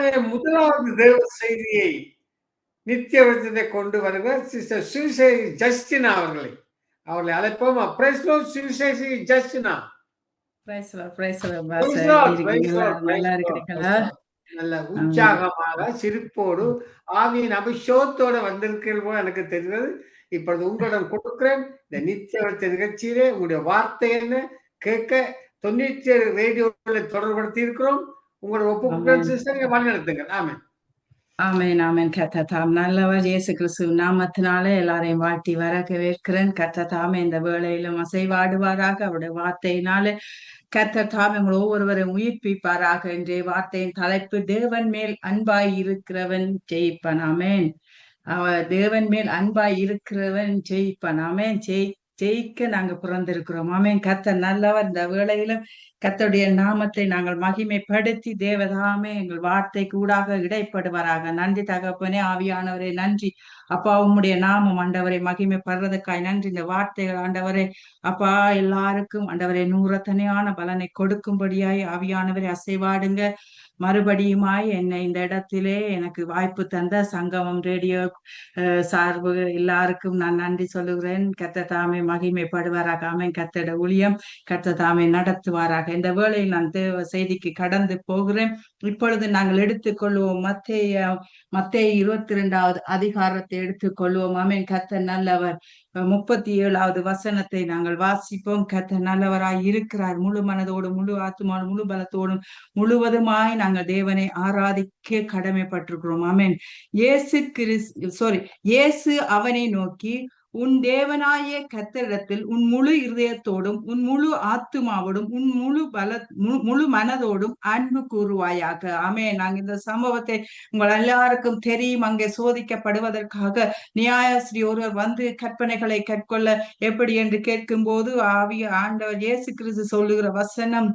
நாங்க முதலாவது தேவ செய்தியை நித்திய விருத்தத்தை கொண்டு வருவர் சிஸ்டர் சுவிசேஷி ஜஸ்டினா அவர்களை அழைப்போம். பிரைஸ் லார்ட் சுவிசேஷி ஜஸ்டினா. நல்லா இருக்கிறீங்களா? நல்ல உற்சாகமாக சிரிப்போடு ஆவியின் அபிஷேகத்தோட வந்திருக்கிறது போல எனக்கு தெரிகிறது. இப்பொழுது உங்களிடம் கொடுக்கிறேன். இந்த நித்திய விருத்த நிகழ்ச்சியிலே உங்களுடைய வார்த்தை என்ன கேட்க 97 ரேடியோவில் தொடர்படுத்தி இருக்கிறோம். உங்களோட ஒப்புக்கொடுங்க, வழிநடத்துங்கள். ஆமென். ஆமேன் ஆமேன். கர்த்தர் நல்லவர். இயேசு கிறிஸ்து நாமத்தினாலே எல்லாரையும் வாழ்த்தி வரவேற்கிறேன். கர்த்தர் தாமே இந்த வேளையிலும் அசைவாடுவாராக. அவருடைய வார்த்தையினாலே கர்த்தர் தாமே உங்கள் ஒவ்வொருவரையும் உயிர்ப்பிப்பாராக. இன்றைய வார்த்தையின் தலைப்பு தேவன் மேல் அன்பாய் இருக்கிறவன் ஜெயிப்பன். ஆமேன். தேவன் மேல் அன்பாய் இருக்கிறவன் ஜெயிப்பன். ஆமேன். ஜெயிக்க நாங்க பிறந்திருக்கிறோம். ஆமேன். கர்த்தர் நல்லவர். இந்த வேளையிலும் கர்த்தருடைய நாமத்தை நாங்கள் மகிமைப்படுத்தி தேவதாமே எங்கள் வார்த்தை கூடாக இடைப்படுவாராக. நன்றி தகப்பனே, ஆவியானவரே நன்றி அப்பா. உம்முடைய நாமம் ஆண்டவரை மகிமைப்படுறதுக்காய் நன்றி. இந்த வார்த்தைகள் ஆண்டவரே அப்பா எல்லாருக்கும் ஆண்டவரை நூறத்தனையான பலனை கொடுக்கும்படியாய் ஆவியானவரை அசைவாடுங்க. மறுபடியுமாய் என்னை இந்த இடத்திலே எனக்கு வாய்ப்பு தந்த சங்கமம் ரேடியோ சார்பு எல்லாருக்கும் நான் நன்றி சொல்லுகிறேன். கர்த்தர் தாமே மகிமைப்படுவாராக. ஆமென். கர்த்தருடைய ஊழியம் கர்த்தர் தாமே நடத்துவாராக. இந்த வேளையில் நான் தேவ செய்திக்கு கடந்து போகிறேன். இப்பொழுது நாங்கள் எடுத்துக்கொள்வோம் மத்தேயு 22வது அதிகாரத்தை எடுத்துக்கொள்வோம். ஆமென். கர்த்தர் நல்லவர். 37வது வசனத்தை நாங்கள் வாசிப்போம். கர்த்தர் நல்லவராய் இருக்கிறார். முழு மனதோடும் முழு ஆத்துமாவோடும் முழு பலத்தோடும் முழுவதுமாய் நாங்கள் தேவனை ஆராதிக்க கடமைப்பட்டிருக்கிறோம். ஆமென். இயேசு அவனை நோக்கி, உன் தேவனாய கர்த்தரிடத்தில் உன் முழு இருதயத்தோடும் உன் முழு ஆத்துமாவோடும் உன் முழு மனதோடும் அன்பு கூறுவாயாக. ஆமென். நாங்க இந்த சம்பவத்தை உங்கள் எல்லாருக்கும் தெரியும். அங்கே சோதிக்கப்படுவதற்காக நியாயாசிரி ஒருவர் வந்து கற்பனைகளை கற்கொள்ள எப்படி என்று கேட்கும் போது ஆண்டவர் இயேசு கிறிஸ்து சொல்லுகிற வசனம்,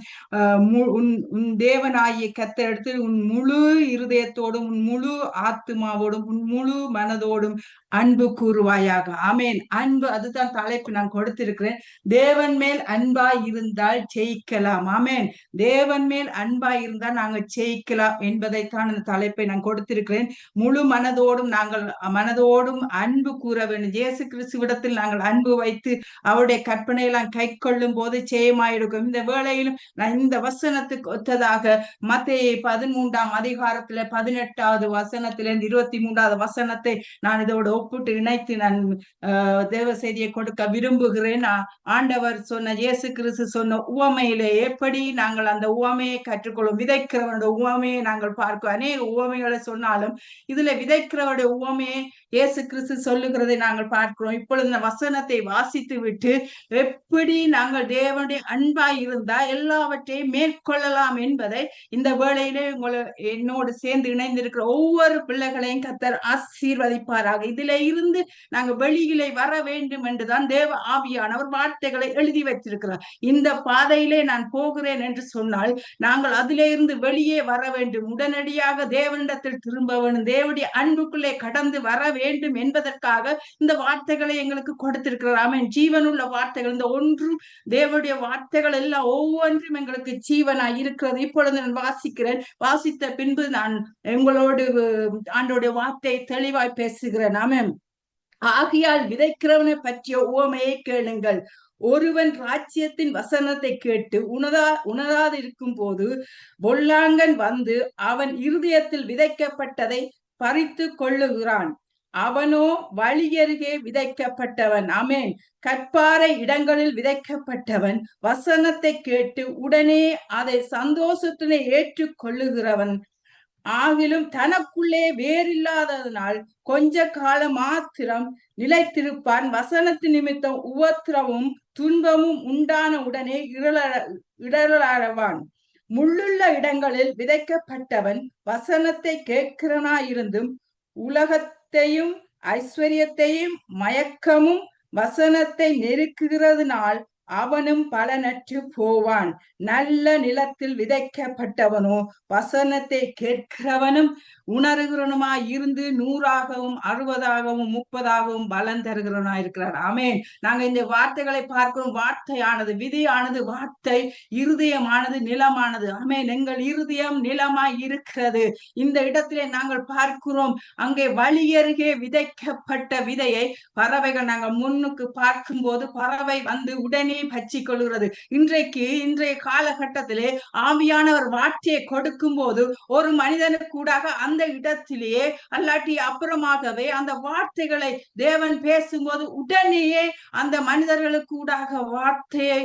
உன் தேவனாகிய கர்த்தரிடத்தில் உன் முழு இருதயத்தோடும் உன் முழு ஆத்துமாவோடும் உன் முழு மனதோடும் அன்பு கூறுவாயாக. ஆமென். அன்பு, அதுதான் தலைப்பு நான் கொடுத்திருக்கிறேன். தேவன் மேல் அன்பாய் இருந்தால் ஜெயிக்கலாம். ஆமென். தேவன் மேல் அன்பாய் இருந்தால் நாங்கள் ஜெயிக்கலாம் என்பதைத்தான் அந்த தலைப்பை நான் கொடுத்திருக்கிறேன். முழு மனதோடும் மனதோடும் அன்பு கூற வேண்டும். இயேசு கிறிஸ்துவிடத்தில் நாங்கள் அன்பு வைத்து அவருடைய கற்பனையெல்லாம் கை கொள்ளும் போது ஜெயமாயிருக்கும். இந்த வேளையிலும் நான் இந்த வசனத்துக்கு ஒத்ததாக மத்தேயு 13ஆம் அதிகாரத்துல 18வது வசனத்திலிருந்து 23வது வசனத்தை நான் இதோடு ஒப்பிட்டு இணைத்து நான் தேவ செய்தியை கொடுக்க விரும்புகிறேன். ஆண்டவர் சொன்ன, இயேசு கிறிஸ்து சொன்ன உவமையிலே எப்படி நாங்கள் அந்த உவமையை கற்றுக்கொள்ளும். விதைக்கிறவனுடைய உவமையை நாங்கள் பார்க்க அநேக உவமைகளை சொன்னாலும் இதுல விதைக்கிறவருடைய உவமையை இயேசு கிறிஸ்து சொல்லுகிறதை நாங்கள் பார்க்கிறோம். இப்பொழுது இந்த வசனத்தை வாசித்து விட்டு எப்படி நாங்கள் தேவனுடைய அன்பாய் இருந்தா எல்லாவற்றையும் மேற்கொள்ளலாம் என்பதை இந்த வேளையிலே என்னோடு சேர்ந்து இணைந்திருக்கிற ஒவ்வொரு பிள்ளைகளையும் கர்த்தர் ஆசீர்வதிப்பாராக. இதுல இருந்து நாங்க வெளியிலே வர வேண்டும் என்றுதான் தேவ ஆவியானவர் வார்த்தைகளை எழுதி வைத்திருக்கிறார். இந்த பாதையிலே நான் போகிறேன் என்று சொன்னால் நாங்கள் அதிலே இருந்து வெளியே வர வேண்டும். உடனடியாக தேவனிடத்தில் திரும்ப வேண்டும். தேவனுடைய அன்புக்குள்ளே கடந்து வர வேண்டும் என்பதற்காக இந்த வார்த்தைகளை எங்களுக்கு கொடுத்திருக்கிறார். ஆமென். ஜீவனுள்ள வார்த்தைகள். இந்த ஒன்றும் தேவனுடைய வார்த்தைகள் எல்லாம் ஒவ்வொன்றும் எங்களுக்கு ஜீவனாய் இருக்கிறது. இப்பொழுது நான் வாசிக்கிறேன். வாசித்த பின்பு நான் எங்களோடு ஆண்டோடைய வார்த்தை தெளிவாய் பேசுகிறேன். ஆமென். ஆகையால் விதைக்கிறவனை பற்றிய உவமையை கேளுங்கள். ஒருவன் ராஜ்யத்தின் வசனத்தை கேட்டு உணராது இருக்கும் போது பொல்லாங்கன் வந்து அவன் இருதயத்தில் விதைக்கப்பட்டதை பறித்து கொள்ளுகிறான். அவனோ வழியருகே விதைக்கப்பட்டவன். ஆமென். கற்பாறை இடங்களில் விதைக்கப்பட்டவன் வசனத்தை கேட்டு உடனே அதை சந்தோஷத்தினை ஏற்றுக் கொள்ளுகிறவன். ஆகிலும் தனக்குள்ளே வேறில்லாததனால் கொஞ்ச காலம் மாத்திரம் நிலைத்திருப்பான். வசனத்து நிமித்தம் உபத்திரமும் துன்பமும் உண்டான உடனே இடரலாவான். முள்ளுள்ள இடங்களில் விதைக்கப்பட்டவன் வசனத்தை கேட்கிறனாயிருந்தும் உலகத்தையும் ஐஸ்வர்யத்தையும் மயக்கமும் வசனத்தை நெருக்குகிறதுனால் அவனும் பலனற்று போவான். நல்ல நிலத்தில் விதைக்கப்பட்டவனோ வசனத்தை கேட்கிறவனும் உணர்கிறவனுமாய் இருந்து 100ஆகவும் 60ஆகவும் 30ஆகவும் பலன் தருகிறவனாய் இருக்கிறார். ஆமென். நாங்க இந்த வார்த்தைகளை பார்க்கிறோம். வார்த்தையானது, விதியானது, வார்த்தை இருதயமானது, நிலமானது. ஆமென். எங்கள் இருதயம் நிலமாய் இருக்கிறது. இந்த இடத்திலே நாங்கள் பார்க்கிறோம், அங்கே வழியருகே விதைக்கப்பட்ட விதையை பறவைகள், நாங்கள் முன்னுக்கு பார்க்கும் போது பறவை வந்து உடனே பற்றிக் கொள்கிறது. இன்றைய காலகட்டத்திலே ஆவியானவர் வார்த்தையை கொடுக்கும் போது ஒரு மனிதனுக்கு கூடாக அந்த இடத்திலேயே அல்லாட்டி அப்புறமாகவே அந்த வார்த்தைகளை தேவன் பேசும்போது உடனேயே அந்த மனிதர்களுக்கு கூடாக வார்த்தையை,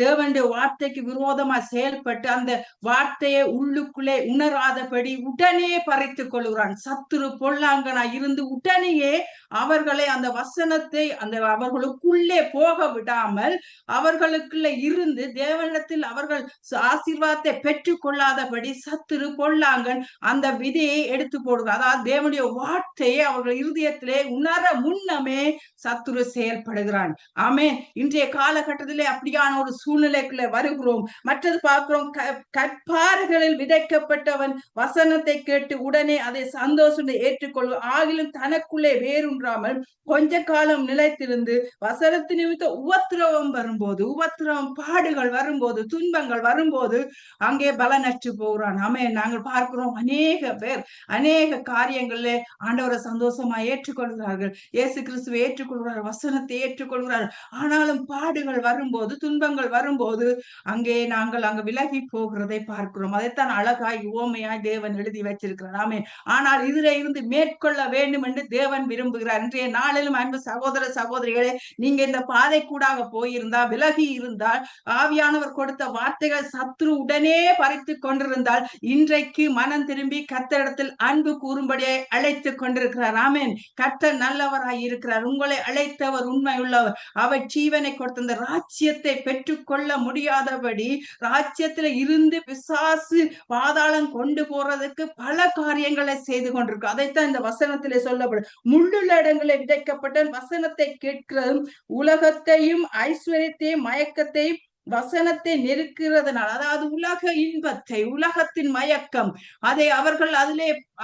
தேவனுடைய வார்த்தைக்கு விரோதமா செயல்பட்டு அந்த வார்த்தையை உள்ளுக்குள்ளே உணராதபடி உடனே பறித்துக் கொள்கிறான். சத்துரு பொல்லாங்கனா இருந்து உடனேயே அவர்களை அந்த வசனத்தை அந்த அவர்களுக்குள்ளே போக விடாமல் அவர்களுக்குள்ள இருந்து தேவனிடத்தில் அவர்கள் ஆசீர்வாதத்தை பெற்றுக் கொள்ளாதபடி சத்துரு பொல்லாங்கன் அந்த விதையை எடுத்து போடுகிறார். அதாவது தேவனுடைய வார்த்தையை அவர்கள் இருதயத்திலே உணர முன்னமே சத்துரு செயல்படுகிறான். ஆமே. இன்றைய காலகட்டத்திலே அப்படியான ஒரு சூழ்நிலைக்குள்ள வருகிறோம். மற்றது பார்க்கிறோம், கற்பாறைகளில் விதைக்கப்பட்டவன் வசனத்தை கேட்டு உடனே அதை சந்தோஷம் ஏற்றுக்கொள்ளும். ஆகிலும் தனக்குள்ளே வேறுன்றாமல் கொஞ்ச காலம் நிலைத்திருந்து வசனத்து நிமித்த உபத்திரவம் வரும்போது, உபத்திரவம் பாடுகள் வரும்போது, துன்பங்கள் வரும்போது அங்கே பலனற்று போகிறான். ஆமே. நாங்கள் பார்க்கிறோம், அநேக பேர் அநேக காரியங்களிலே ஆண்டவரை சந்தோஷமா ஏற்றுக்கொள்கிறார்கள், இயேசு கிறிஸ்துவை ஏற்றுக்கொள்கிறார்கள், வசனத்தை ஏற்றுக்கொள்கிறார்கள். ஆனாலும் பாடுகள் வரும்போது, துன்பங்கள் வரும்போது அங்கே நாங்கள் அங்கு விலகி போகிறதை பார்க்கிறோம். அதைத்தான் அழகாய் உவமையாய் தேவன் எழுதி வச்சிருக்கிறார். ஆமே. ஆனால் இதுல இருந்து மேற்கொள்ள வேண்டும் என்று தேவன் விரும்புகிறார். இன்றைய நாளிலும் அன்பு சகோதர சகோதரிகளே, நீங்க இந்த பாதை கூடாக போயிருந்தா, விலகி இருந்தால், ஆவியானவர் கொடுத்த வார்த்தைகள் சத்ரு உடனே பறித்து கொண்டிருந்தால், இன்றைக்கு மனம் திரும்பி கர்த்தரிடத்தில் அன்பு கூறும்படியே அழைத்து கொண்டிருக்கிறார். ஆமென். கர்த்தர் நல்லவராய் இருக்கிறார். உங்களை அழைத்தவர் உண்மை உள்ளவர். அவர் ஜீவனை கொடுத்த அந்த ராஜ்யத்தை பெற்றுக்கொள்ள முடியாதபடி ராஜ்யத்துல இருந்து பிசாசு பாதாளம் கொண்டு போறதுக்கு பல காரியங்களை செய்து கொண்டிருக்கு. அதைத்தான் இந்த வசனத்திலே சொல்லப்படும். முள்ளுள்ள இடங்களை விதைக்கப்பட்ட வசனத்தை கேட்கிறதும் உலகத்தையும் ஐஸ்வர்யத்தையும் மயக்கத்தையும் வசனத்தை நெருக்கிறதுனால, அதாவது உலக இன்பத்தை, உலகத்தின் மயக்கம், அதை அவர்கள்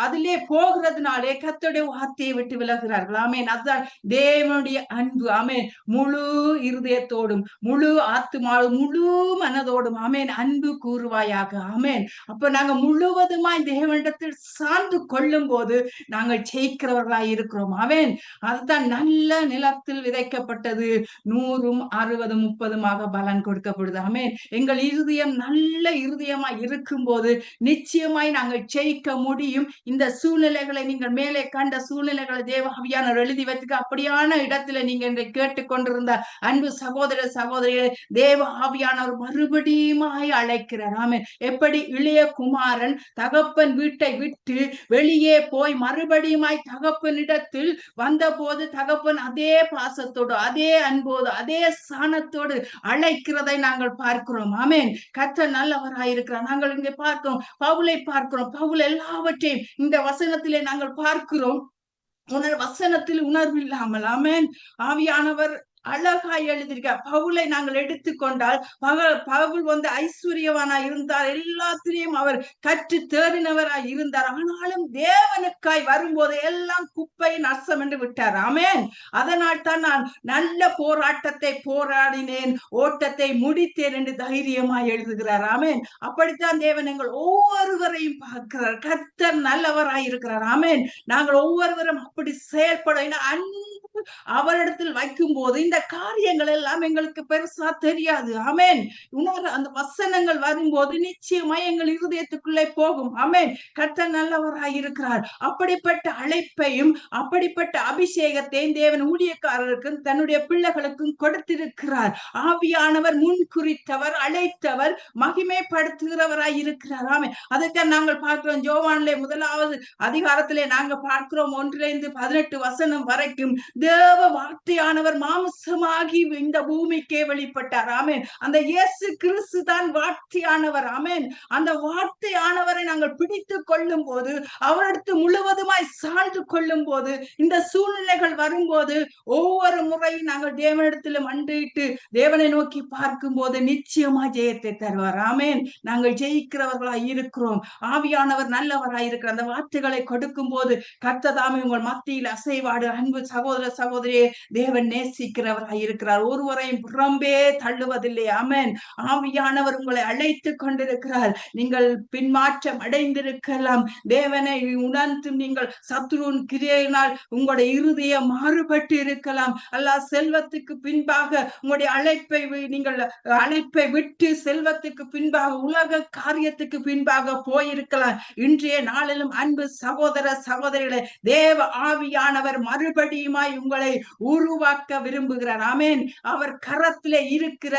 அதிலே போகிறதுனாலே கர்த்தருடைய வார்த்தையை விட்டு விலகிறார்கள். ஆமென். அதுதான் தேவனுடைய அன்பு. ஆமென். முழு இருதயத்தோடும் முழு ஆத்துமாவோடும் முழு மனதோடும் ஆமென் அன்பு கூறுவாயாக. ஆமென். அப்ப நாங்க முழுவதுமாய் தேவனிடத்தில் சார்ந்து கொள்ளும் போது நாங்கள் ஜெயிக்கிறவர்களாய் இருக்கிறோம். ஆமென். அதுதான் நல்ல நிலத்தில் விதைக்கப்பட்டது 100, 60, 30 பலன் கொடுக்கப்படுது. ஆமென். எங்கள் இருதயம் நல்ல இருதயமா இருக்கும் போது நிச்சயமாய் நாங்கள் ஜெயிக்க முடியும். இந்த சூழ்நிலைகளை, நீங்கள் மேலே கண்ட சூழ்நிலைகளை தேவ ஆவியானவர் எழுதி வச்சுக்க, அப்படியான இடத்துல நீங்க இன்றைக்கு கேட்டுக்கொண்டிருந்த அன்பு சகோதர சகோதரிகளை தேவ ஆவியானவர் மறுபடியுமாய் அழைக்கிறார். ஆமென். எப்படி இளைய குமாரன் தகப்பன் வீட்டை விட்டு வெளியே போய் மறுபடியுமாய் தகப்பனிடத்தில் வந்த போது தகப்பன் அதே பாசத்தோடு, அதே அன்போடு, அதே சாணத்தோடு அழைக்கிறதை நாங்கள் பார்க்கிறோம். ஆமென். கர்த்தர் நல்லவராயிருக்கிறார். நாங்கள் இங்கே பார்க்கிறோம், பவுலை பார்க்கிறோம். பவுல் எல்லாவற்றையும் இந்த வசனத்திலே நாங்கள் பார்க்கிறோம். வசனத்தில் உணர்வு இல்லாமல், ஆமென், ஆவியானவர் அழகாய் எழுதியிருக்கார். பவுலை நாங்கள் எடுத்துக்கொண்டால் பவுல் வந்து ஐஸ்வர்யவானாய் இருந்தார், எல்லாத்திலையும் அவர் கற்று தேறினவராய் இருந்தார். ஆனாலும் தேவனுக்காய் வரும்போது எல்லாம் குப்பை நஷ்டம் என்று விட்டார். ஆமென். அதனால் தான் நான் நல்ல போராட்டத்தை போராடினேன், ஓட்டத்தை முடித்தேன் என்று தைரியமாய் எழுதுகிறார். ஆமென். அப்படித்தான் தேவன் எங்கள் ஒவ்வொருவரையும் பார்க்கிறார். கர்த்தர் நல்லவராய் இருக்கிறார். ஆமென். நாங்கள் ஒவ்வொருவரும் அப்படி செயல்பட அன்பு அவரிடத்தில் வைக்கும் போது இந்த காரியங்கள் எல்லாம் எங்களுக்கு பெருசா தெரியாது. ஆமென். அந்த வசனங்கள் வரும்போது நிச்சயமா எங்கள் இருதயத்துக்குள்ளே போகும். ஆமென். கர்த்தர் நல்லவராய் இருக்கிறார். அப்படிப்பட்ட அழைப்பையும் அப்படிப்பட்ட அபிஷேகத்தையும் தேவன் ஊழியக்காரருக்கும் தன்னுடைய பிள்ளைகளுக்கும் கொடுத்திருக்கிறார். ஆவியானவர் முன் குறித்தவர், அழைத்தவர், மகிமைப்படுத்துகிறவராய் இருக்கிறார். ஆமென். அதைத்தான் நாங்கள் பார்க்கிறோம். யோவானிலே 1வது அதிகாரத்திலே நாங்கள் பார்க்கிறோம் 1-18 வசனம் வரைக்கும் தேவ வார்த்தையானவர் மாம்சமாகி இந்த பூமிக்கே வெளிப்பட்டார். ஆமென். அந்த இயேசு கிறிஸ்து தான் வார்த்தையானவர். ஆமென். அந்த வார்த்தையானவரை நாங்கள் பிடித்துக் கொள்ளும் போது, அவரிடத்து முழுவதுமாய் சார்ந்து கொள்ளும் போது, இந்த சூழ்நிலைகள் வரும்போது ஒவ்வொரு முறையும் நாங்கள் தேவனிடத்திலும் மண்டியிட்டு தேவனை நோக்கி பார்க்கும் போது நிச்சயமா ஜெயத்தை தருவார். ஆமென். நாங்கள் ஜெயிக்கிறவர்களாய் இருக்கிறோம். ஆவியானவர் நல்லவராய் இருக்கிற அந்த வார்த்தைகளை கொடுக்கும் போது கர்த்ததாமே உங்கள் மத்தியில் அசைவாடு. அன்பு சகோதர சகோதரியே, தேவன் நேசிக்கிறவராய் இருக்கிறார். ஒருவரையும் புறம்பே தள்ளுவதில்லை. ஆமென். ஆவியானவர் உங்களை அழைத்து கொண்டிருக்கிறார். நீங்கள் பின்மாற்றம் அடைந்திருக்கலாம். தேவனை உணர்ந்து நீங்கள் சத்துருவின் கிரியையினால் உங்களுடைய இருதயம் மாறுபட்டு இருக்கலாம். அல்லாஹ் செல்வத்துக்கு பின்பாக உங்களுடைய நீங்கள் அழைப்பை விட்டு செல்வத்துக்கு பின்பாக உலக காரியத்துக்கு பின்பாக போயிருக்கலாம். இன்றைய நாளிலும் அன்பு சகோதர சகோதரிகளை தேவ ஆவியானவர் மறுபடியுமாய் உங்களை உருவாக்க விரும்புகிறார். ஆமென். அவர் கரத்திலே இருக்கிற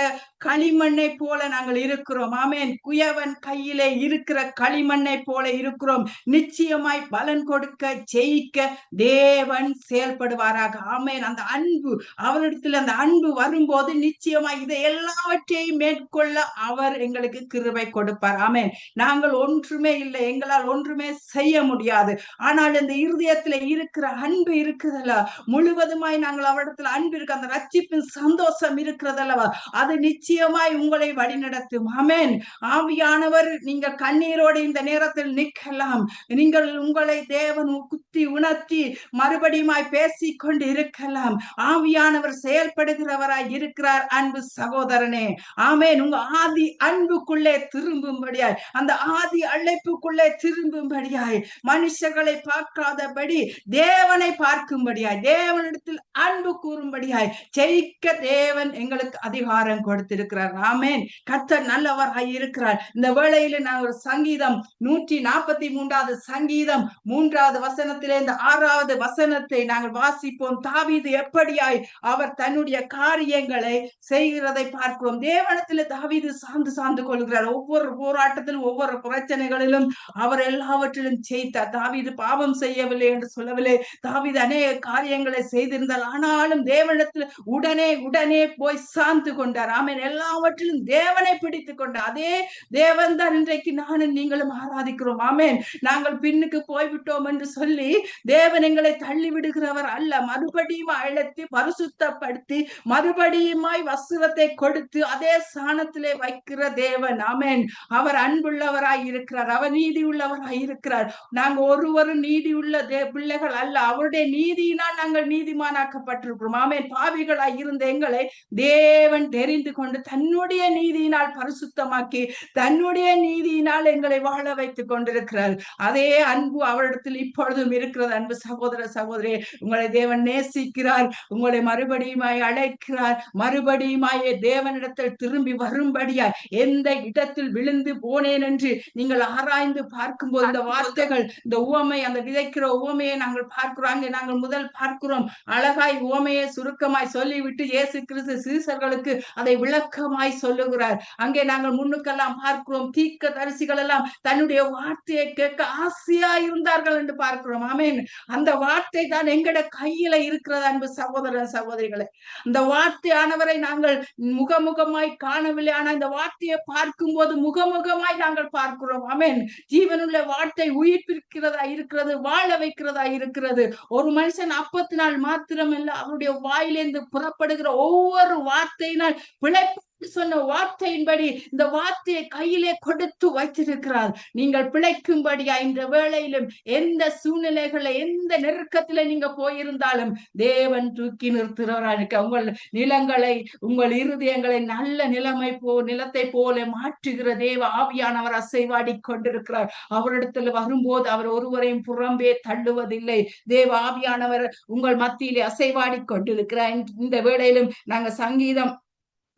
களிமண்ணை போல நாங்கள் இருக்கிறோம். ஆமென். குயவன் கையிலே இருக்கிற களிமண்ணை போல இருக்கிறோம். நிச்சயமாய் பலன் கொடுக்க ஜெயிக்க தேவன் செயல்படுவாராக. ஆமென். அந்த அன்பு அவரிடத்தில் அந்த அன்பு வரும்போது நிச்சயமாய் இதை எல்லாவற்றையும் மேற்கொள்ள அவர் எங்களுக்கு கிருபை கொடுப்பார். ஆமென். நாங்கள் ஒன்றுமே இல்லை, எங்களால் ஒன்றுமே செய்ய முடியாது. ஆனால் இந்த இருதயத்துல இருக்கிற அன்பு இருக்குதல்ல, முழுவதுமாய் நாங்கள் அவரிடத்துல அன்பு இருக்கு, அந்த ரட்சிப்பின் சந்தோஷம் இருக்கிறதல்லவா, அது நிச்சயமாய் உங்களை வழிநடத்தும். ஆமென். ஆவியானவர் நீங்கள் கண்ணீரோடு இந்த நேரத்தில் நிற்கலாம். நீங்கள் உங்களை தேவன் குத்தி உணர்த்தி மறுபடியுமாய் பேசிக் கொண்டு இருக்கலாம். ஆவியானவர் செயல்படுகிறவராய் இருக்கிறார். அன்பு சகோதரனே, ஆமென். உங்க ஆதி அன்புக்குள்ளே திரும்பும்படியாய், அந்த ஆதி அழைப்புக்குள்ளே திரும்பும்படியாய், மனுஷர்களை பார்க்காதபடி தேவனை பார்க்கும்படியாய், தேவனிடத்தில் அன்பு கூறும்படியாய் ஜெயிக்க தேவன் எங்களுக்கு அதிகாரம் கொடுத்திருக்கிறார். ஆமென். கர்த்தர் நல்லவராய் இருக்கிறார். இந்த வேளையில நான் ஒரு சங்கீதம் 143வது சங்கீதம் 3வது வசனத்திலே இந்த 6வது வசனத்தை நாங்கள் வாசிப்போம். தாவீது எப்படியாய் அவர் தன்னுடைய காரியங்களை செய்கிறதை பார்க்கிறோம். தேவனிடத்தில் தாவீது சார்ந்து கொள்கிறார். ஒவ்வொரு போராட்டத்திலும் ஒவ்வொரு பிரச்சனைகளிலும் அவர் எல்லாவற்றிலும் ஜெயித்தார். தாவீது பாவம் செய்யவில்லை என்று சொல்லவில்லை. தாவீது அநேக காரியங்களை செய்திருந்தால் ஆனாலும் தேவனிடத்தில் உடனே போய் சார்ந்து கொண்டார். ஆமென். எல்லாவற்றிலும் தேவனை பிடித்துக் கொண்டார். அதே தேவன் தான் இன்றைக்கு நானும் நீங்களும் ஆராதிக்கிறோம். ஆமென். நாங்கள் பின்னுக்கு போய்விட்டோம் என்று சொல்லி தேவன் எங்களை தள்ளி விடுகிறவர் அல்ல. மறுபடியும் அழைத்து பரிசுத்தப்படுத்தி மறுபடியுமாய் வஸ்திரத்தை கொடுத்து அதே ஸ்தானத்திலே வைக்கிற தேவன். ஆமென். அவர் அன்புள்ளவராய் இருக்கிறார். அவர் நீதி உள்ளவராய் இருக்கிறார். நாங்கள் ஒருவரும் நீதி உள்ள பிள்ளைகள் அல்ல. அவருடைய நீதியினால் நாங்கள் நீதிமானாக்கப்பட்டிருக்கிறோம். ஆமென். பாவிகளாய் இருந்த எங்களை தேவன் தெரிந்து கொண்டு தன்னுடைய நீதியினால் பரிசுத்தமாக்கி தன்னுடைய நீதியினால் எங்களை வாழ வைத்துக் கொண்டிருக்கிறார். அதே அன்பு அவரிடத்தில் இப்பொழுதும் இருக்கிறது. அன்பு சகோதர சகோதரி, உங்களை தேவன் நேசிக்கிறார். உங்களை மறுபடியுமாய் அழைக்கிறார். மறுபடியுமாய் தேவனிடத்தில் திரும்பி வரும்படியாய் எந்த இடத்தில் விழுந்து போனேன் என்று நீங்கள் ஆராய்ந்து பார்க்கும்போது இந்த வார்த்தைகள், இந்த உவமை, அந்த விதைக்கிற உவமையை நாங்கள் பார்க்கிறோம். அங்கே நாங்கள் முதல் பார்க்கிறோம், அழகாய் உவமையை சுருக்கமாய் சொல்லிவிட்டு இயேசு கிறிஸ்து சீசர்களுக்கு அதை விளக்கமாய் சொல்லுகிறார். அங்கே நாங்கள் முன்னுக்கெல்லாம் பார்க்கிறோம், தீர்க்க தரிசிகள் எல்லாம் தன்னுடைய வார்த்தையை கேட்க ஆசையா இருந்தார்கள் என்று பார்க்கிறோம். ஆமென். அந்த வார்த்தை தான் எங்கட கையில இருக்கிறது. அன்பு சகோதர சகோதரிகளை, அந்த வார்த்தையானவரை நாங்கள் முகமுகமாய் காணவில்லை. ஆனா இந்த வார்த்தையை பார்க்கும் போது முகமுகமாய் நாங்கள் பார்க்கிறோம். ஆமென். ஜீவனுள்ள வார்த்தை உயிர்ப்பிக்கிறதா இருக்கிறது, வாழ வைக்கிறதா இருக்கிறது. ஒரு மனுஷன் அப்பத்தினால் மாத்திரமல்ல, அவருடைய வாயிலிருந்து புறப்படுகிற ஒவ்வொரு வார்த்தையினால் பிழைப்பு சொன்ன வார்த்தையின்படி இந்த வார்த்தையை கையிலே கொடுத்து வைத்திருக்கிறார். நீங்கள் பிழைக்கும்படியா இந்த வேளையிலும் எந்த சூழ்நிலைகளை எந்த நெருக்கத்தில நீங்க போயிருந்தாலும் தேவன் தூக்கி நிறுத்துகிறார். உங்கள் நிலங்களை, உங்கள் இருதயங்களை நல்ல நிலத்தை போல மாற்றுகிற தேவ ஆவியானவர் அசைவாடி கொண்டிருக்கிறார். அவரிடத்துல வரும்போது அவர் ஒருவரையும் புறம்பே தள்ளுவதில்லை. தேவ ஆவியானவர் உங்கள் மத்தியிலே அசைவாடி கொண்டிருக்கிறார். இந்த வேளையிலும் நாங்க சங்கீதம்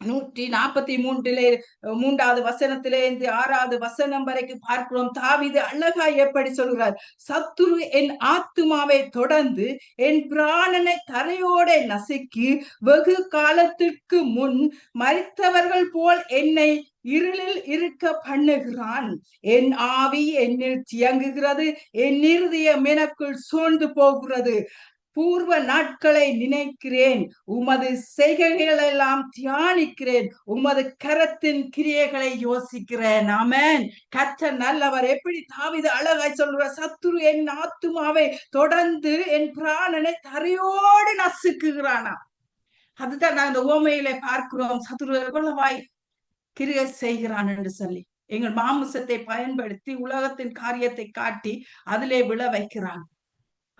143வது வசனத்திலே 6வது வசனம் வரைக்கும் பார்க்கிறோம். தாவீது அழகாய் எப்படி சொல்கிறார், சத்துரு என் ஆத்துமாவை தொடர்ந்து என் பிராணனை தரையோட நசுக்கி வெகு காலத்திற்கு முன் மரித்தவர்கள் போல் என்னை இருளில் இருக்க பண்ணுகிறான். என் ஆவி என்னில் தியங்குகிறது, என் இருதயம் எனக்குள் சூழ்ந்து போகிறது. பூர்வ நாட்களை நினைக்கிறேன், உமது செய்கைகள் எல்லாம் தியானிக்கிறேன், உமது கரத்தின் கிரியைகளை யோசிக்கிறேன். ஆமென். கர்த்தர் நல்லவர். எப்படி தாவீது அழகாய் சொல்ற, சத்துரு என் ஆத்துமாவை தொடர்ந்து என் பிராணனை தரையோடு நசுக்குகிறானா. அதுதான் நான் இந்த உவமையிலே பார்க்கிறோம். சத்துரு எவ்வளவாய் கிரியை செய்கிறான் என்று சொல்லி எங்கள் மாமிசத்தை பயன்படுத்தி உலகத்தின் காரியத்தை காட்டி அதிலே விழ வைக்கிறான்.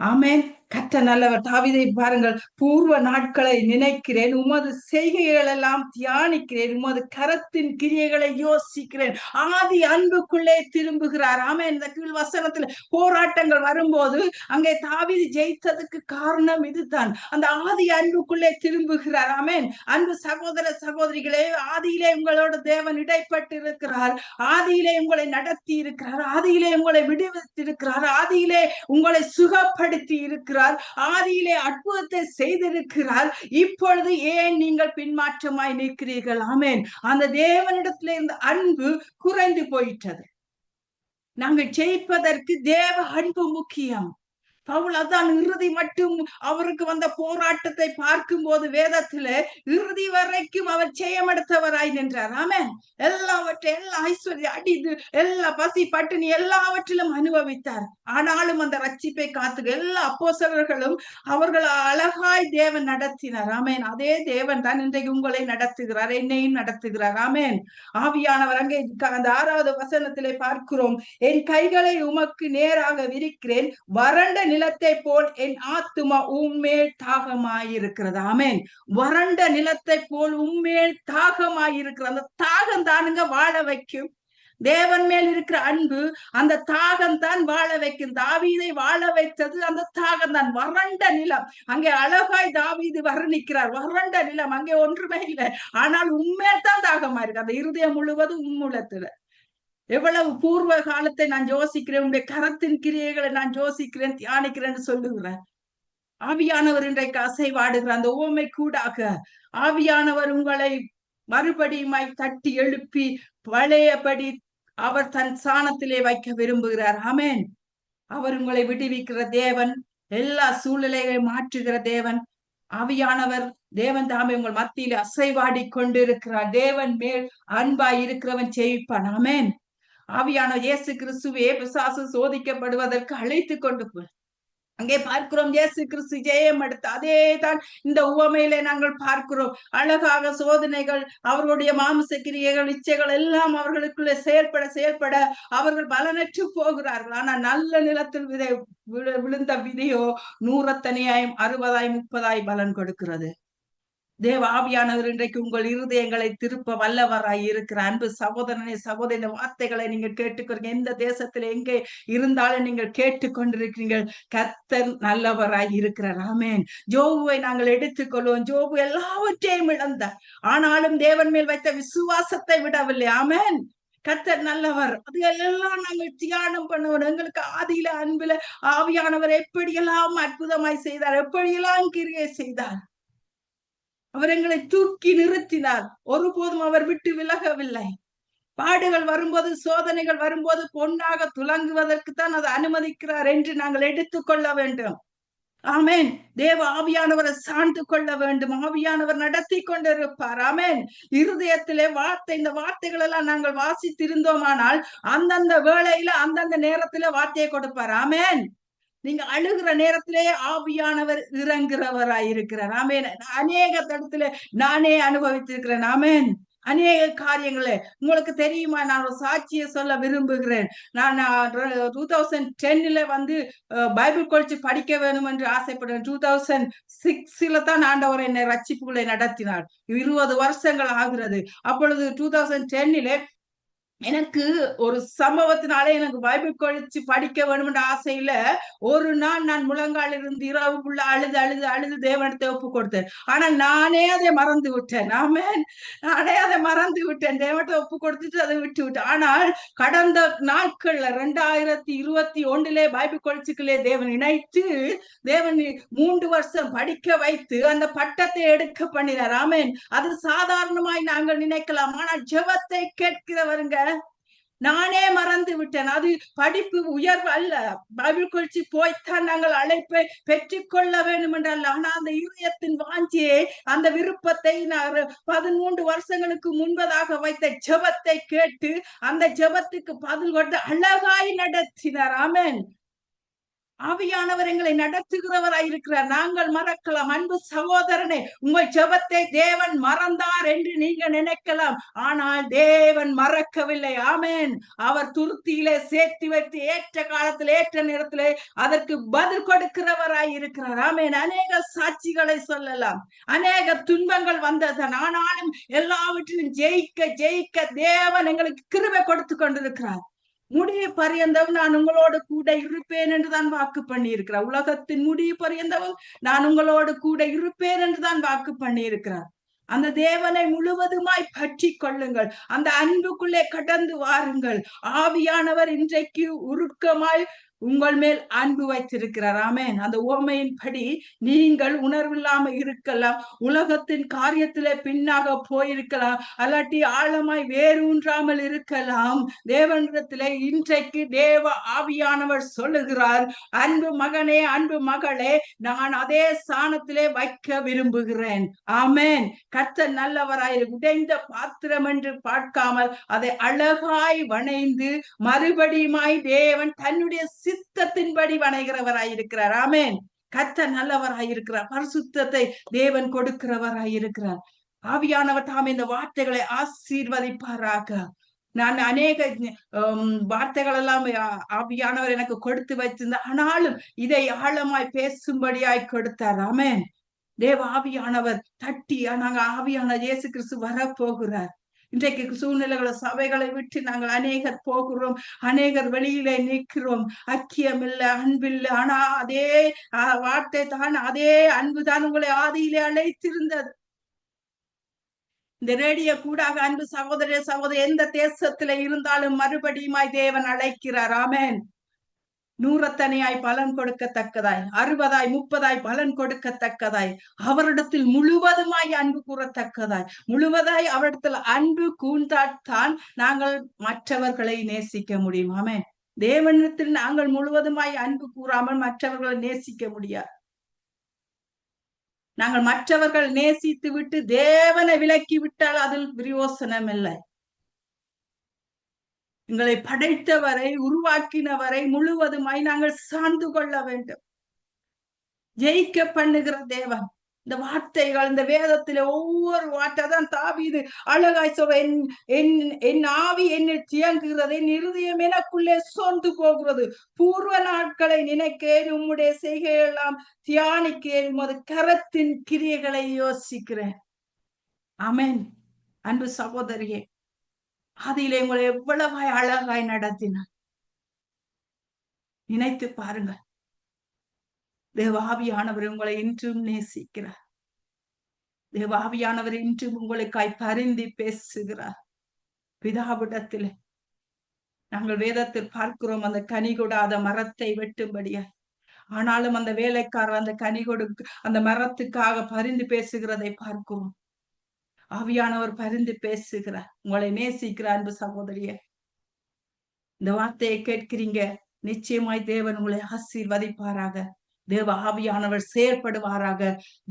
ஆமென். கர்த்தர் நல்லவர். தாவீதை பாருங்கள், பூர்வ நாட்களை நினைக்கிறேன், உமது செய்கைகள் எல்லாம் தியானிக்கிறேன், உமது கரத்தின் கிரியைகளை யோசிக்கிறேன். ஆதி அன்புக்குள்ளே திரும்புகிறார். ஆமென். இந்த கீழ் வசனத்துல போராட்டங்கள் வரும்போது அங்கே தாவீது ஜெயித்ததுக்கு காரணம் இதுதான். அந்த ஆதி அன்புக்குள்ளே திரும்புகிறார். ஆமென். அன்பு சகோதர சகோதரிகளே, ஆதியிலே உங்களோட தேவன் இடைப்பட்டு இருக்கிறார். ஆதியிலே உங்களை நடத்தி இருக்கிறார். ஆதியிலே உங்களை விடுவித்திருக்கிறார். ஆதியிலே உங்களை சுகப்படுத்தி இருக்கிறார். ஆதியிலே அற்புதத்தை செய்திருக்கிறார். இப்பொழுது ஏன் நீங்கள் பின்மாற்றமாய் நிற்கிறீர்கள்? ஆமென். அந்த தேவனிடத்திலே இருந்த அன்பு குறைந்து போயிட்டது. நாங்கள் ஜெயிப்பதற்கு தேவ அன்பு முக்கியம். பவுல் அதான் இறுதி மட்டும் அவருக்கு வந்த போராட்டத்தை பார்க்கும் போது வேதத்துல இறுதி வரைக்கும் அவர் ஜெயமெடுத்தவராய் நின்றார். ஆமென். எல்லா ஐஸ்வர்ய அடிது எல்லா பசி பட்டினி எல்லாவற்றிலும் அனுபவித்தார். ஆனாலும் அந்த ரட்சிப்பை காத்து எல்லா அப்போஸ்தலர்களும் அவர்கள் அழகாய் தேவன் நடத்தினார். ஆமென். அதே தேவன் தான் இன்றைக்கு உங்களை நடத்துகிறார், என்னையும் நடத்துகிறார். ஆமென். ஆவியானவர் அங்கே அந்த 6வது வசனத்திலே பார்க்கிறோம், என் கைகளை உமக்கு நேராக விரிக்கிறேன், வறண்ட நிலத்தை போல் என் ஆத்துமா உம்மேல் தாகமாயிருக்கிறது. ஆமென். வறண்ட நிலத்தை போல் உம்மேல் தாகமாயிருக்கிறது. அந்த தாகம் தானுங்க வாழ வைக்கும். தேவன் மேல் இருக்கிற அன்பு அந்த தாகம் தான் வாழ வைக்கும். தாவீதை வாழ வைத்தது அந்த தாகம் தான். வறண்ட நிலம், அங்கே அழகாய் தாவீது வர்ணிக்கிறார். வறண்ட நிலம், அங்கே ஒன்றுமே இல்லை, ஆனால் உண்மையில் தான் தாகமா இருக்கு. அந்த இருதயம் முழுவதும் உம்முலத்துல எவ்வளவு பூர்வ காலத்தை நான் யோசிக்கிறேன், உங்களுடைய கரத்தின் கிரியைகளை நான் யோசிக்கிறேன், தியானிக்கிறேன்னு சொல்லுகிறேன். ஆவியானவர் இன்றைக்கு அசைவாடுகிற அந்த உவமை கூடாக ஆவியானவர் உங்களை மறுபடியுமாய் தட்டி எழுப்பி பழையபடி அவர் தன் சாணத்திலே வைக்க விரும்புகிறார். ஆமென். அவர் உங்களை விடுவிக்கிற தேவன், எல்லா சூழ்நிலைகளை மாற்றுகிற தேவன். ஆவியானவர் தேவன் தாமே உங்கள் மத்தியில அசைவாடி கொண்டிருக்கிறார். தேவன் மேல் அன்பாய் இருக்கிறவன் ஜெயிப்பான். ஆமென். ஆவியானவர் இயேசு கிறிஸ்துவே பிசாசு சோதிக்கப்படுவதற்கு அழைத்து கொண்டு போய் அங்கே பார்க்கிறோம், இயேசு கிறிஸ்து ஜெயம் எடுத்து அதே தான் இந்த உவமையிலே நாங்கள் பார்க்கிறோம். அழகாக சோதனைகள், அவர்களுடைய மாம்ச கிரியைகள், இச்சைகள் எல்லாம் அவர்களுக்குள்ளே செயல்பட அவர்கள் பலனற்று போகிறார்கள். ஆனா நல்ல நிலத்தில் விழுந்த விதையோ 100 60 30 பலன் கொடுக்கிறது. தேவ ஆவியானவர் இன்றைக்கு உங்கள் இருதயங்களை திருப்ப வல்லவராய் இருக்கிற அன்பு சகோதரனே சகோதரி, இந்த வார்த்தைகளை நீங்கள் கேட்டுக்கிறீங்க. எந்த தேசத்துல எங்கே இருந்தாலும் நீங்கள் கேட்டுக்கொண்டிருக்கிறீர்கள். கர்த்தர் நல்லவராய் இருக்கிறார். ஆமென். ஜோபுவை நாங்கள் எடுத்துக்கொள்வோம். ஜோபு எல்லாவற்றையும் இழந்தார், ஆனாலும் தேவன் மேல் வைத்த விசுவாசத்தை விடவில்லை. ஆமென். கர்த்தர் நல்லவர். அது எல்லாம் நாங்கள் தியானம் பண்ணுவோம். எங்களுக்கு ஆதியில அன்புல ஆவியானவர் எப்படியெல்லாம் அற்புதமாய் செய்தார், எப்படியெல்லாம் கிரியை செய்தார். அவர் எங்களை தூக்கி நிறுத்தினார். ஒருபோதும் அவர் விட்டு விலகவில்லை. பாடுகள் வரும்போது, சோதனைகள் வரும்போது பொன்னாக துலங்குவதற்கு தான் அதை அனுமதிக்கிறார் என்று நாங்கள் எடுத்துக்கொள்ள வேண்டும். ஆமென். தேவ ஆவியானவரை சார்ந்து கொள்ள வேண்டும். ஆவியானவர் நடத்தி கொண்டிருப்பார். ஆமென். இருதயத்திலே இந்த வார்த்தைகள் எல்லாம் நாங்கள் வாசித்திருந்தோமானால் அந்தந்த வேளையில அந்தந்த நேரத்தில வார்த்தையை கொடுப்பார். ஆமென். நீங்க அழுகிற நேரத்திலே ஆவியானவர் இறங்குறவராய் இருக்கிறார். ஆமென். அநேக தடத்துல நானே அனுபவித்திருக்கிறேன். ஆமென். அநேக காரியங்களே உங்களுக்கு தெரியுமா, நான் ஒரு சாட்சியை சொல்ல விரும்புகிறேன். நான் 2010 வந்து பைபிள் காலேஜ் படிக்க வேணும் என்று ஆசைப்படுறேன். 2006 தான் ஆண்டவர் என்னை ரட்சிப்புகளை நடத்தினார். 20 வருஷங்கள் ஆகிறது. அப்பொழுது 2010 எனக்கு ஒரு சம்பவத்தினாலே எனக்கு பைபிள் காலேஜ் படிக்க வேண்டும் என்ற ஆசையில ஒரு நாள் நான் முழங்கால் இருந்து இரவுக்குள்ள அழுது தேவனத்தை ஒப்பு கொடுத்தேன். ஆனா நானே அதை மறந்து விட்டேன். நானே அதை மறந்து விட்டேன். தேவனத்தை ஒப்பு கொடுத்துட்டு அதை விட்டு விட்டேன். ஆனால் கடந்த நாட்கள்ல 2021 பைபிள் காலேஜுக்குள்ளே தேவன் இணைத்து தேவன் 3 வருஷம் படிக்க வைத்து அந்த பட்டத்தை எடுக்க பண்ணினார். ஆமென். அது சாதாரணமாய் நாங்கள் நினைக்கலாம், ஆனால் ஜெபத்தை கேட்கிறவருங்க நானே மறந்து விட்டேன். அது படிப்பு உயர்வு அல்ல. பைபிள் குறிச்சு போய்த்தான் நாங்கள் அழைப்பை பெற்றுக்கொள்ள வேண்டும் என்றல்ல. ஆனா அந்த இதயத்தின் வாஞ்சியை, அந்த விருப்பத்தை, 13 வருஷங்களுக்கு முன்பதாக வைத்த ஜெபத்தை கேட்டு அந்த ஜெபத்துக்கு பதில் கொடுத்து அழகாய் நடத்தினார். ஆமென். ஆவியானவர் எங்களை நடத்துகிறவராய் இருக்கிறார். நாங்கள் மறக்கலாம். அன்பு சகோதரனே, உங்கள் ஜெபத்தை தேவன் மறந்தார் என்று நீங்க நினைக்கலாம். ஆனால் தேவன் மறக்கவில்லை. ஆமென். அவர் துருத்தியிலே சேர்த்து வைத்து ஏற்ற காலத்தில் ஏற்ற நேரத்திலே அதற்கு பதில் கொடுக்கிறவராய் இருக்கிறார். ஆமென். அநேக சாட்சிகளை சொல்லலாம். அநேக துன்பங்கள் வந்ததன், ஆனாலும் எல்லாவற்றிலும் ஜெயிக்க தேவன் எங்களுக்கு கிருபை கொடுத்து கொண்டிருக்கிறார். முடிவு பரியந்தம் நான் உங்களோடு கூட இருப்பேன் என்றுதான் வாக்கு பண்ணி இருக்கிறார். உலகத்தின் முடிவு பரியந்தம் நான் உங்களோடு கூட இருப்பேன் என்றுதான் வாக்கு பண்ணி இருக்கிறார். அந்த தேவனை முழுவதுமாய் பற்றி கொள்ளுங்கள். அந்த அன்புக்குள்ளே கடந்து வாருங்கள். ஆவியானவர் இன்றைக்கு உருக்கமாய் உங்கள் மேல் அன்பு வைத்திருக்கிறார். ஆமென். அந்த உவமையின் படி நீங்கள் உணர்வில்லாம இருக்கலாம், உலகத்தின் காரியத்திலே பின்னாக போயிருக்கலாம், அல்லாட்டி ஆழமாய் வேரூன்றாமல் இருக்கலாம். தேவனிடத்திலே இன்றைக்கு தேவ ஆவியானவர் சொல்லுகிறார், அன்பு மகனே, அன்பு மகளே, நான் அதே ஸ்தானத்திலே வைக்க விரும்புகிறேன். ஆமென். கர்த்தர் நல்லவராய், உடைந்த பாத்திரம் என்று பார்க்காமல் அதை அழகாய் வணைந்து மறுபடியுமாய் தேவன் தன்னுடைய சித்தத்தின்படி வணைகிறவராயிருக்கிறார். ஆமென். கர்த்தர் நல்லவராயிருக்கிறார். பரிசுத்தத்தை தேவன் கொடுக்கிறவராயிருக்கிறார். ஆவியானவர் தாம் இந்த வார்த்தைகளை ஆசீர்வதிப்பாராக. நான் அநேக வார்த்தைகள் எல்லாம் ஆவியானவர் எனக்கு கொடுத்து வைத்திருந்தார். ஆனாலும் இதை ஆழமாய் பேசும்படியாய் கொடுத்தார். ஆமென். தேவ ஆவியானவர் தட்டி, நாங்க ஆவியான இயேசு கிறிஸ்து வரப்போகிறார். இன்றைக்கு சூழ்நிலைகளை, சபைகளை விட்டு நாங்கள் அநேகர் போகிறோம், அநேகர் வெளியிலே நிற்கிறோம். ஐக்கியம் இல்லை, அன்பில்லை. ஆனா அதே வார்த்தை தான், அதே அன்புதான் உங்களை ஆதியிலே அழைத்திருந்தது. இந்த ரேடியோ கூடாக அன்பு சகோதர சகோதரி எந்த தேசத்திலே இருந்தாலும் மறுபடியுமாய் தேவன் அழைக்கிறார். ஆமென். 100 பலன் கொடுக்கத்தக்கதாய், 60, 30 பலன் கொடுக்கத்தக்கதாய், அவரிடத்தில் முழுவதுமாய் அன்பு கூறத்தக்கதாய், முழுவதாய் அவரிடத்தில் அன்பு கூர்ந்தால்தான் நாங்கள் மற்றவர்களை நேசிக்க முடியும். ஆமென். தேவனிடத்தில் நாங்கள் முழுவதுமாய் அன்பு கூறாமல் மற்றவர்களை நேசிக்க முடியாது. நாங்கள் மற்றவர்கள் நேசித்து விட்டு தேவனை விலக்கி விட்டால் அதில் பிரயோசனம் இல்லை. எங்களை படைத்தவரை, உருவாக்கினவரை முழுவதுமாய் நாங்கள் சார்ந்து கொள்ள வேண்டும். ஜெயிக்க பண்ணுகிற தேவன். இந்த வார்த்தைகள், இந்த வேதத்திலே ஒவ்வொரு வார்த்தை தான் தாவீது அழகாய் சொல்ற, என் ஆவி என்னில் தியங்குகிறது, என் இருதயம் எனக்குள்ளே சோர்ந்து போகிறது. பூர்வ நாட்களை நினைக்கிறேன், உம்முடைய செய்கையெல்லாம் தியானிக்கிறேன், உமது கரத்தின் கிரியைகளை யோசிக்கிறேன். ஆமென். அன்பு சகோதரியே, அதிலே உங்களை எவ்வளவு அழகாய் நடத்தினார் நினைத்து பாருங்கள். தேவாவியானவர் உங்களை இன்றும் நேசிக்கிறார். தேவாவியானவர் இன்றும் உங்களுக்காய் பரிந்து பேசுகிறார். பிதாவிடத்திலே நாங்கள் வேதத்தில் பார்க்கிறோம், அந்த கனி கொடாத மரத்தை வெட்டும்படியா. ஆனாலும் அந்த வேலைக்காரர் அந்த கனி கொடுக்க அந்த மரத்துக்காக பரிந்து பேசுகிறதை பார்க்கிறோம். ஆவியானவர் பரிந்து பேசுகிறார், உங்களை நேசிக்கிறார். அன்பு சகோதரியே, இந்த வார்த்தையை கேட்கிறீங்க, நிச்சயமாய் தேவன் உங்களை ஆசீர்வதிப்பாராக. தேவ ஆவியானவர் செயற்படுவாராக.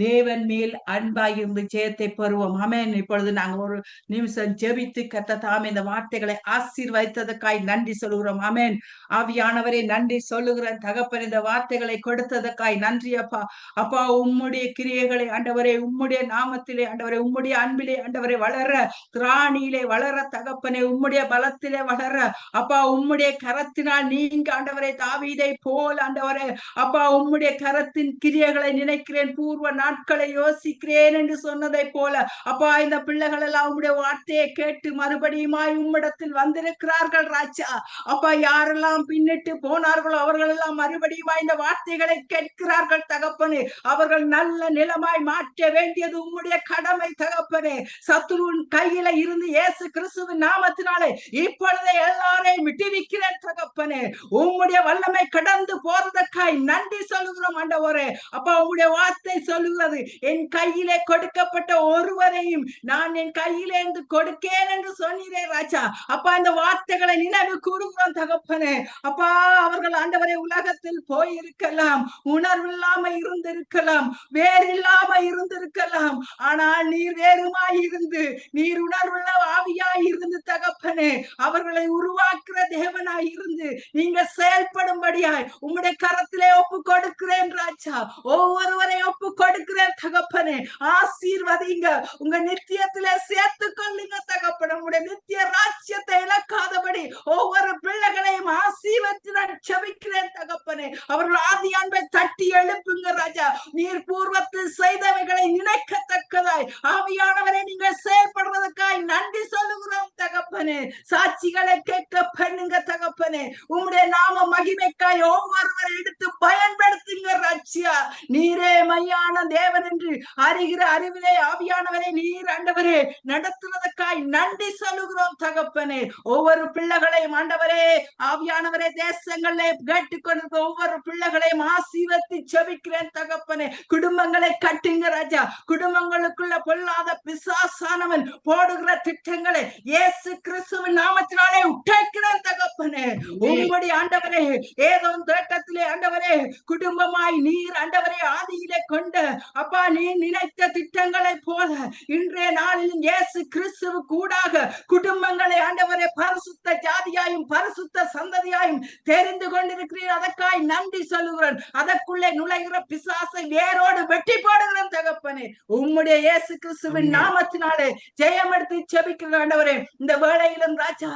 தேவன் மேல் அன்பாயிருந்து ஜெயத்தை பெறுவோம். ஆமென். இப்பொழுது நாங்க ஒரு நிமிஷம் ஜெபித்து கர்த்தர் தாமே இந்த வார்த்தைகளை ஆசீர்வதித்ததற்காய் நன்றி சொல்லுகிறோம். ஆமென். ஆவியானவரே நன்றி சொல்லுகிறேன் தகப்பன், இந்த வார்த்தைகளை கொடுத்ததற்காய் நன்றி அப்பா. அப்பா, உம்முடைய கிரியைகளை ஆண்டவரே, உம்முடைய நாமத்திலே ஆண்டவரே, உம்முடைய அன்பிலே ஆண்டவரே வளர, திராணியிலே வளர தகப்பனே, உம்முடைய பலத்திலே வளர அப்பா, உம்முடைய கரத்தினால் நீங்க ஆண்டவரே தாவீதை போல் ஆண்டவரே அப்பா, உம்முடைய கரத்தின் கிரியைகளை நினைக்கிறேன், பூர்வ நாட்களை யோசிக்கிறேன் என்று சொன்னதை போல அப்பா, இந்த பிள்ளைகள் எல்லாம் உம்முடைய வார்த்தையை கேட்டு மறுபடியுமாய் உம்மிடத்தில் வந்திருக்கிறார்கள் ராஜா. அப்பா, யாரெல்லாம் பின்னிட்டு போனார்களோ அவர்கள் எல்லாம் மறுபடியுமாய் இந்த வார்த்தைகளை கேட்கிறார்கள் தகப்பனே. அவர்கள் நல்ல நிலமாய் மாற்ற வேண்டியது உம்முடைய கடமை தகப்பனே. சத்துருவின் கையில இருந்து இயேசு கிறிஸ்துவின் நாமத்தினாலே இப்பொழுதே எல்லாரையும் விட்டுவிக்கிறேன் தகப்பனே. உம்முடைய வல்லமை கடந்து போறதற்காய் நன்றி சொல்லுகிறேன் சொல்லுகிறோம் ஆண்டவரே. அப்பா, உங்களுடைய வார்த்தை சொல்லுகிறது, என் கையிலே கொடுக்கப்பட்ட ஒருவரையும் நான் என் கையிலே இருந்து கொடுக்கேன் என்று சொன்னீரே ராஜா. அப்பா, இந்த வார்த்தைகளை நினைவு கூறுகிறோம் தகப்பனே. அப்பா, அவர்கள் ஆண்டவரே உலகத்தில் போயிருக்கலாம், உணர்வில்லாம இருந்திருக்கலாம், வேறில்லாம இருந்திருக்கலாம். ஆனால் நீர் வேறுமாய் இருந்து, நீர் உணர்வுள்ள ஆவியாய் இருந்து தகப்பனே, அவர்களை உருவாக்குற தேவனாய் இருந்து நீங்க செயல்படும்படியாய் உம்முடைய கரத்திலே ஒப்பு கொடுக்கிறேன் ராஜா. ஒவ்வொருவரை ஒப்பு கொடுக்கிறேன் தகப்பனே. ஆசீர்வதிங்க, உங்க நித்தியத்திலே சேர்த்து கொள்ளுங்க தகப்பனே. உங்களுடைய நித்திய ராஜ்யத்தை இழக்காதபடி ஒவ்வொரு பிள்ளைகளையும் ஆசீர்வதித்து நான் செபிக்கிறேன் தகப்பனே. அவர்கள் ஆதி அன்பை தட்டி எழுப்புங்க ராஜா. நீர் பூர்வத்தில் செய்தவைகளை நினைக்கத்தக்கதாய் ஆவியானவரை நீங்கள் செயல்படுவதற்காய் நன்றி சொல்லுகிறோம் தகப்பனே. சாட்சிகளை கேட்க பண்ணுங்க தகப்பனே. உம்முடைய நாம மகிமைக்காய் ஒவ்வொருவரை எடுத்து பயன்படுத்துங்க ராஜ்யா. நீரே மையான தேவன் என்று அறிகிற அறிவிலே ஆவியானவரை நீர் ஆண்டவரே நடத்துவதற்காய் நன்றி சொல்லுகிறோம் தகப்பனே. ஒவ்வொரு பிள்ளைகளையும் ஆண்டவரே ஆவியானவரே தேசங்களே கேட்டுக்கொண்டிருக்க ஒவ்வொரு பிள்ளைகளையும் ஆசீர்வதித்து செபிக்கிறேன் தகப்பனே. குடும்பங்களை கட்டுங்க ராஜா. குடும்பங்களுக்குள்ள பொல்லாத பிசாசானவன் போடுகிற திட்டங்களை இயேசு கிறிஸ்துவின் நாமத்தினாலே உடைக்கிறேன் தகப்பனே. உம்முடைய ஆண்டவரே ஏதோ தேட்டத்திலே ஆண்டவரே குடும்பமாய் நீர் ஆண்டவரே ஆதியிலே கொண்ட அப்பா நீர் நினைத்த திட்டங்களை போல இன்றைய நாளிலும் இயேசு கிறிஸ்துவு கூடாக குடும்பங்களை ஆண்டவரே பரிசுத்த ஜாதியாயும் பரிசுத்த சந்ததியாயும் தெரிந்து கொண்டிருக்கிறீர். அதற்காய் நன்றி சொல்லுகிறேன். அதற்குள்ளே நுழைகிற பிசாசை வேரோடு வெட்டி போடுகிறேன் தகப்பனே. உம்முடைய இயேசு கிறிஸ்துவின் நாமத்தினாலே ஜெயம் எடுத்து செபிக்கிற ஆண்டவரே. இந்த வேளையிலும் ராஜா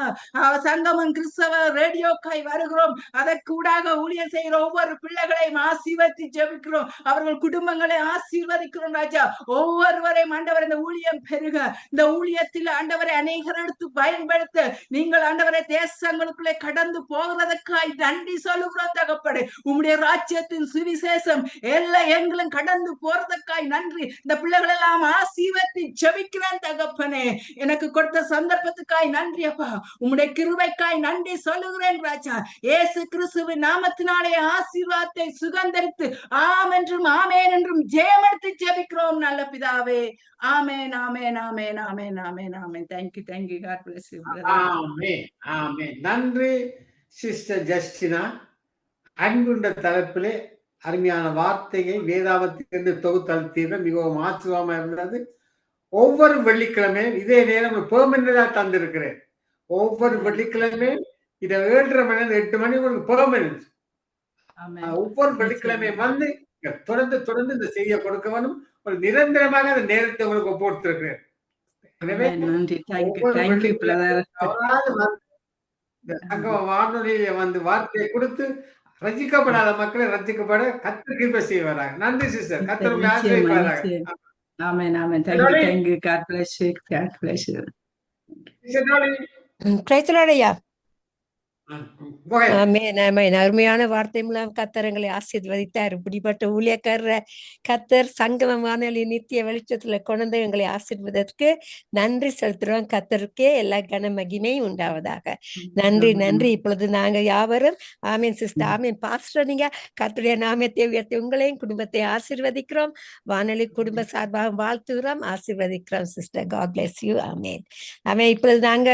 சங்கமம் கிறிஸ்தவ ரேடியோக்காய் வருகிறோம். அதற்கூடாக ஊழியம் செய்கிற ஒவ்வொரு பிள்ளைகளையும் ஆசீர்வதித்து ஜெபிக்கிறோம். அவர்கள் குடும்பங்களை ஆசீர்வதிக்கிறோம் ராஜா. ஒவ்வொருவரையும் ஆண்டவரை இந்த ஊழியம் பெருக, இந்த ஊழியத்தில் ஆண்டவரை அநேகர் எடுத்து பயன்படுத்த நீங்கள் ஆண்டவரை தேசங்களுக்குள்ளே கடந்து போகிறதற்காய் நன்றி சொல்லுகிறோம் தகப்பனே. உம்முடைய ராஜ்யத்தின் சுவிசேஷம் எல்லா எங்களும் கடந்து போறதற்காய் நன்றி. இந்த பிள்ளைகள் எல்லாம் ஆசீர்வதித்து ஜெபிக்கிறேன் தகப்பனே. எனக்கு கொடுத்த சந்தர்ப்பத்துக்காய் நன்றி அப்பா. உம்முடைய கிருபைக்காய் நன்றி சொல்லுகிறேன் ராஜா. இயேசு கிறிஸ்துவின் நாமத்தினாலே ஆசீர்வாதத்தை சுகந்தரித்து ஆம் என்றும் ஆமேன் என்றும் ஜெயமெடுத்து ஜெபிக்கிறோம் நல்ல பிதாவே. ஆமேன் ஆமேன் ஆமேன் ஆமேன் ஆமேன் ஆமேன். Thank you thank you. God bless you brother. ஆமென் ஆமென். நன்றி சிஸ்டர் ஜஸ்டினா. அன்புண்ட தலைப்பிலே அருமையான வார்த்தையை வேதாவத்திலிருந்து தொகுத்தளித்தீர்கள். மிகவும் ஆச்சரியமா இருந்தது. ஒவ்வொரு வெள்ளிக்கிழமையும் இதே நேரம் பெர்மனண்டா தந்திருக்கிறேன். ஒவ்வொரு வெள்ளிக்கிழமையும் இதை 7:30 மணி 8 மணி உங்களுக்கு பெர்மனன்ட். ஒவ்வொரு வெள்ளிக்கிழமையும் வந்து தொடர்ந்து தொடர்ந்து இந்த செய்தியை கொடுக்க வேணும். ஒரு நிரந்தரமாக அந்த நேரத்தை உங்களுக்கு போட்டிருக்கிறேன். எனவே வானொலியில வந்து வார்த்தையை கொடுத்து ரசிக்கப்படாத மக்களை ரசிக்கப்பட கர்த்தர் கிருபை செய்வாராக. நன்றி சிஸ்டர். கர்த்தர் உங்களை ஆசீர்வதிப்பாராக. ஆமென் ஆமென். Thank you. God bless you. God bless you. Praise the lord ஐயா. ஆமென் ஆமென். அருமையான வார்த்தை மூலம் கர்த்தர் எங்களை ஆசீர்வதித்தார். இப்படிப்பட்ட ஊழியக்காரரை கர்த்தர் சங்கமம் வானொலி நித்திய வெளிச்சத்துல கொண்டு எங்களை ஆசீர்வதற்கு நன்றி செலுத்துறோம். கர்த்தருக்கே எல்லா கன மகிமை உண்டாவதாக. நன்றி நன்றி. இப்பொழுது நாங்க யாவரும் ஆமீன் சிஸ்டர். ஆமீன் பாஸ்டர். நீங்க கர்த்தருடைய நாமத்தை உயர்த்தி உங்களையும் குடும்பத்தை ஆசீர்வதிக்கிறோம். வானொலி குடும்ப சார்பாக வாழ்த்துகிறோம், ஆசீர்வதிக்கிறோம் சிஸ்டர். God bless you. ஆமீன் ஆமீன். இப்பொழுது நாங்க